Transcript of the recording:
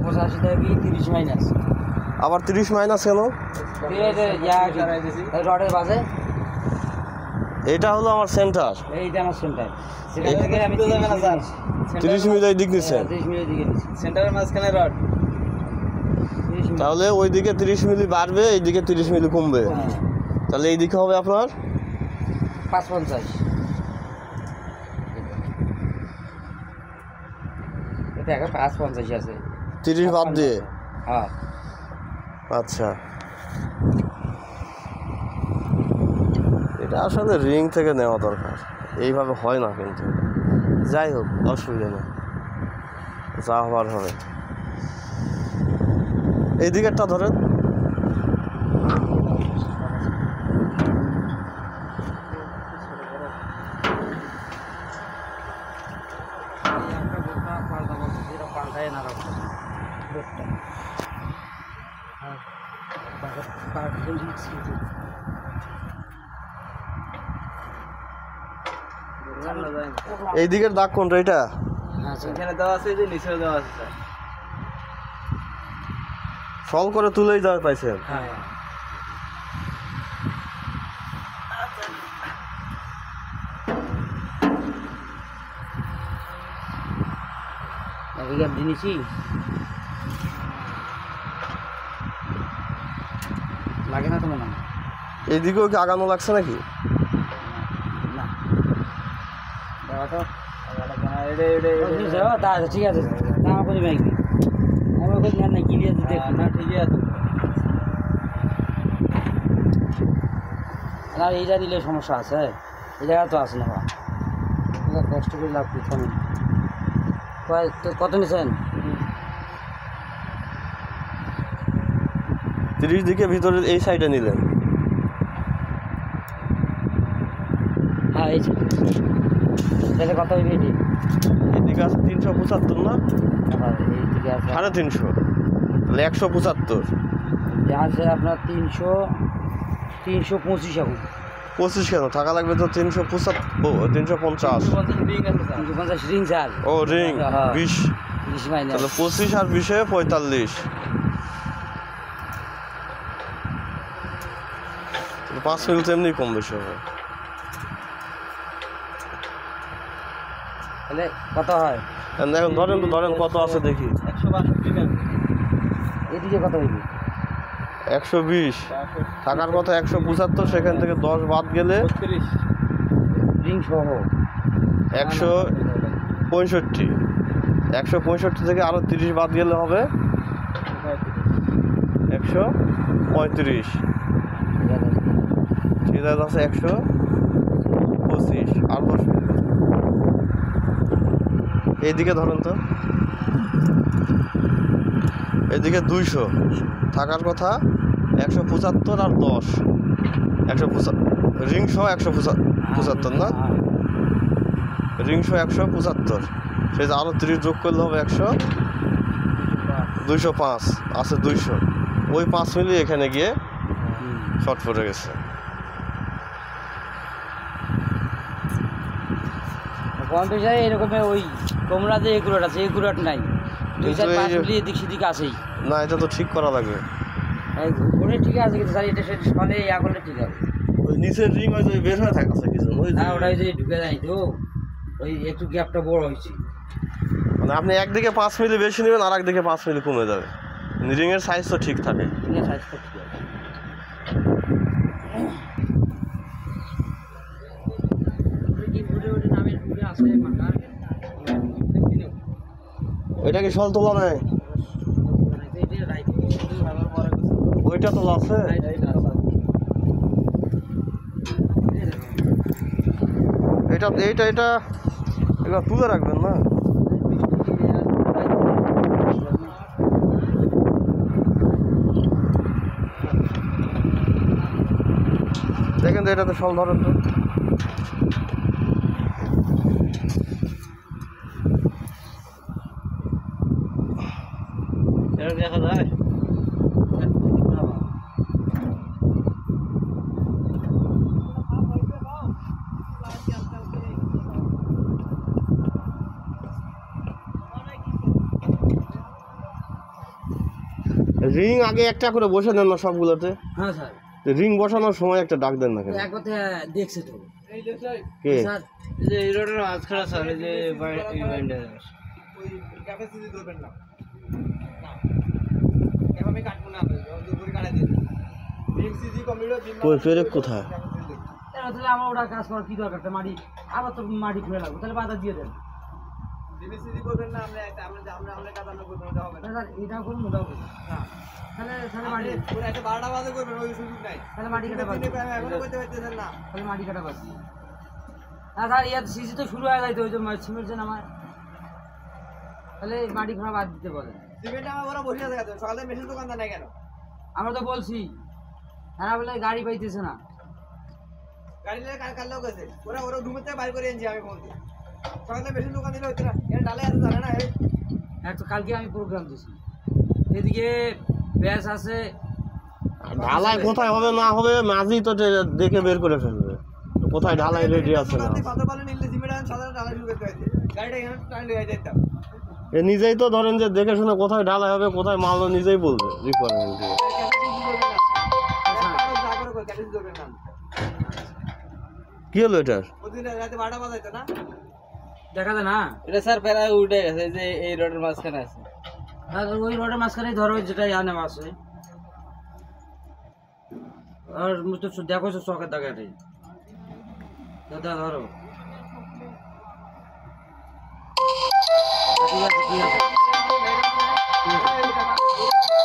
85 থেকে 30 মাইনাস। আবার 30 মাইনাস কেন? রডের বাজে। এটা হলো আমার সেন্টার। এইটা আমার সেন্টার। সেটা থেকে আমি 30 মিলি দিক নিছেন। 30 মিলি দিকে নিছি। সেন্টারের মাঝখানে রড। তাহলে ওইদিকে 30 মিলি বাড়বে, এইদিকে 30 মিলি কমবে। তাহলে এইদিকে হবে আপনার 550। এটা 550 আছে 30 বাদ দিয়ে। হ্যাঁ আচ্ছা, এটা আসলে রিং থেকে নেওয়া দরকার, এইভাবে হয় না কিন্তু। যাই হোক, অসুবিধা নেই, যা হবার হবে। এই দিকেরটা ধরেন। এই দিকের দাগ কোনটা? এটা এখানে দেওয়া আছে, যে নিচে দেওয়া আছে স্যার। ফল করে তুলেই দেওয়া পাইছেন। হ্যাঁ গ্যাপ দিয়েছি। লাগে না তো মনে হয়। এইদিকেও কি আগানো লাগছে নাকি? না দেওয়া তো ঠিক আছে। আমার কোনো ব্যাংক নেই, আমার কোনো জ্ঞান নেই। ক্লিয়ার দিতে না ঠিকই আছে। আর এইটা দিলে সমস্যা আছে, এই জায়গা তো আছে না। বা কষ্ট করে লাভ কি কমে। তো কত নিছেন? 30 দিকে ভিতরে এই সাইডে নিলেন। হ্যাঁ এই তাহলে কত হইবে? এটি এদিকে আছে 375 না? এইদিকে আছে 350, তাহলে 175। আছে আপনার 325 এখন। 25 কেন থাকা লাগবে তো? 350, 350। 350 রিং চাল। ও রিং 20, 30 মাইনাস। তাহলে 25 আর 20 এ 45। 5 মিনিট এমনি কম বেশি হবে। তাহলে কত হয়? এখন ধরেন তো, ধরেন কত আছে দেখি। 162 এদিকে কত হইবে? 120 থাকার কথা 175, সেখান থেকে 10 বাদ গেলে 32 রিং সহ 165। 165 থেকে আরো 30 বাদ গেলে হবে 135। ঠিক আছে 125 আর 10 মিনিট। এইদিকে ধরেন তো, এদিকে 200 থাকার কথা 175 আর 10, 175 রিং সহ 175 না? রিং সহ 175, সে আরো 30 যোগ করলে হবে 205 আছে 200। ওই 5 মিলি এখানে গিয়ে শর্ট পড়ে গেছে। কম্পিউটারে এরকম ওই তোমরা যে এগুলোট আছে, এগুলোট নাই। 2-4-5 মিলি এদিক সেদিক আছেই না, এটা তো ঠিক করা লাগবে। ওটা ঠিক আছে, কিন্তু স্যার এটা সলে ইয়া করলে ঠিক হবে। ওই নিচের রিং হয়তো বের হয়ে থাকছে কিছু, ওই হ্যাঁ ওটা যে ঢুকে যায় তো, ওই একটু গ্যাপটা বড় হয়েছে। মানে আপনি একদিকে 5 মিলি বেশি নেবেন, আর একদিকে 5 মিলি কমে যাবে। রিংয়ের সাইজ তো ঠিক থাকে। সাইজটা ঠিক আছে। ওইটা কি সল তোলা নেই? ওইটা তোলা আছে। এটা এইটা এটা এগুলো তুলে রাখবেন না? দেখেন তো এটাতে সল ধরেন তো। দেখা যায়। রিং আগে একটা করে বসে দেন না সবগুলোতে। হ্যাঁ স্যার, রিং বসানোর সময় একটা ডাক দেন না কেন? এক কথা দেখছে তো কে? স্যার। এই যে এই রোডের মাঝখানে স্যার, এই যে বাইন্ডার কই পেরেক কোথায়? তাহলে আমার ওটা কাজ করার কি দরকার? তো মাটি আবার তো মাটি খুলে লাগবে, তাহলে বাধা দিয়ে দেন। স্যার এটাও করুন, ওটাও করুন। তাহলে তাহলে মাটি তাহলে মাটি কাটা বাদ দিন। তাহলে মাটি কাটা বাদ দিন। না স্যার, ইয়ার সিসি তো শুরু হয়ে যাইতো, ওই যে সিমেন্ট যেন আমার, তাহলে মাটি খোঁড়া বাদ দিতে বলেন। আমরা তো বলছি, তারা বলে গাড়ি পাইতেছে না। এক তো কালকে আমি প্রোগ্রাম দিছি, এদিকে ব্যাস আছে। ঢালাই কোথায় হবে না হবে মাঝি তো দেখে বের করে ফেলবে, তো কোথায় ঢালাই রেডি আছে না। এ নিজেই তো ধরেন যে দেখে শুনে কোথায় ঢালাই হবে কোথায় মাল নিজেই বলবে রিকোয়ারমেন্ট দিয়ে। কি হলো এটার? দেখা যায় না এটা স্যার প্রায় উঠে গেছে, এই যে এই রোডের মাঝখানে আছে। আর ওই রোডের মাঝখানে ধরো যেটা আনে আছে, আর তো দেখো চকের দাগাটাই দাদা ধরো। ঠিক আছে, ঠিক আছে, ঠিক আছে।